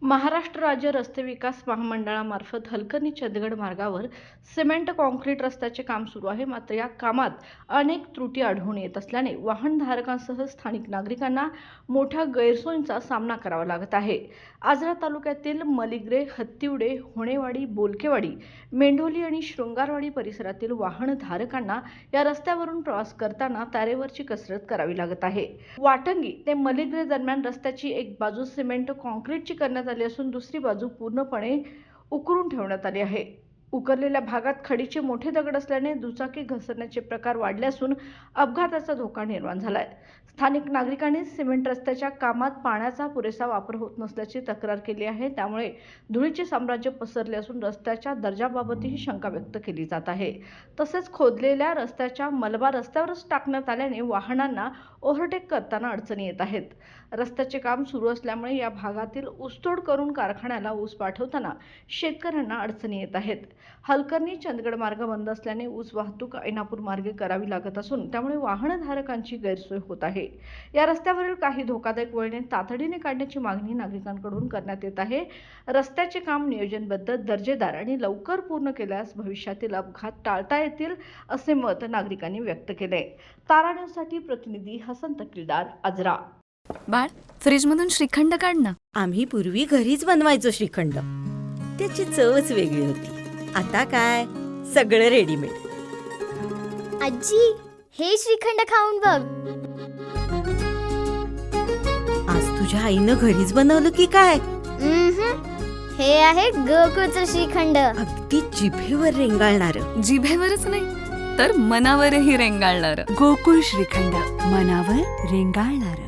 महाराष्ट्र राज्य रस्ते विकास महामंडळामार्फत हलकर्णी चंदगड मार्गावर सिमेंट काँक्रीट रस्त्याचे काम सुरू आहे. मात्र या कामात अनेक त्रुटी आढळून येत असल्याने वाहनधारकांसह स्थानिक नागरिकांना मोठ्या गैरसोयींचा सामना करावा लागत आहे. आजरा तालुक्यातील मलिग्रे, हत्तिवडे, होणेवाडी, बोलकेवाडी, मेंढोली आणि शृंगारवाडी परिसरातील वाहनधारकांना या रस्त्यावरून प्रवास करताना तारेवरची कसरत करावी लागत आहे. वाटंगी ते मलिग्रे दरम्यान रस्त्याची एक बाजू सिमेंट काँक्रीटची करण्यात आली असून दुसरी बाजू पूर्णपणे उकरून ठेवण्यात आली आहे. उकरलेल्या भागात खडीचे मोठे दगड असल्याने दुचाकी घसरण्याचे प्रकार वाढले असून अपघाताचा धोका निर्माण झाला आहे. स्थानिक नागरिकांनी सिमेंट रस्त्याच्या कामात पाण्याचा पुरेसा वापर होत नसल्याची तक्रार केली आहे. त्यामुळे धुळीचे साम्राज्य पसरले असून रस्त्याच्या दर्जाबाबतही शंका व्यक्त केली जात आहे. तसेच खोदलेल्या रस्त्याच्या मलबा रस्त्यावरच टाकण्यात आल्याने वाहनांना ओव्हरटेक करताना अडचणी येत आहेत. रस्त्याचे काम सुरू असल्यामुळे या भागातील ऊसतोड करून कारखान्याला ऊस पाठवताना शेतकऱ्यांना अडचणी येत आहेत. हलकर्णी चंदगड मार्ग बंद असल्याने ऊस वाहतूक ऐनापूर मार्गे करावी लागत असून त्यामुळे वाहनधारकांची गैरसोय होत आहे. या रस्त्यावरील काही धोकादायक वळणे तातडीने काढण्याची मागणी नागरिकांकडून करण्यात येत आहे. रस्त्याचे काम नियोजनबद्ध, दर्जेदार आणि लवकर पूर्ण केल्यास भविष्यातील अपघात टाळता येतील असे मत नागरिकांनी व्यक्त केले. तारा न्यूजसाठी प्रतिनिधी हसन तकीलदार, आजरा. बाळ, फ्रीजमधून श्रीखंड काढ ना. आम्ही पूर्वी घरीच बनवायचो श्रीखंड. त्याची चवच वेगळी होती. आता काय सगळं रेडीमेड. आजी, हे श्रीखंड खाऊन बघ. आज तुझ्या आईनं घरीच बनवलं की काय? हे आहे गोकुळचं श्रीखंड. अगदी जिभेवर रेंगाळणार. जिभेवरच नाही तर मनावरही रेंगाळणार. गोकुळ श्रीखंड, मनावर रेंगाळणार.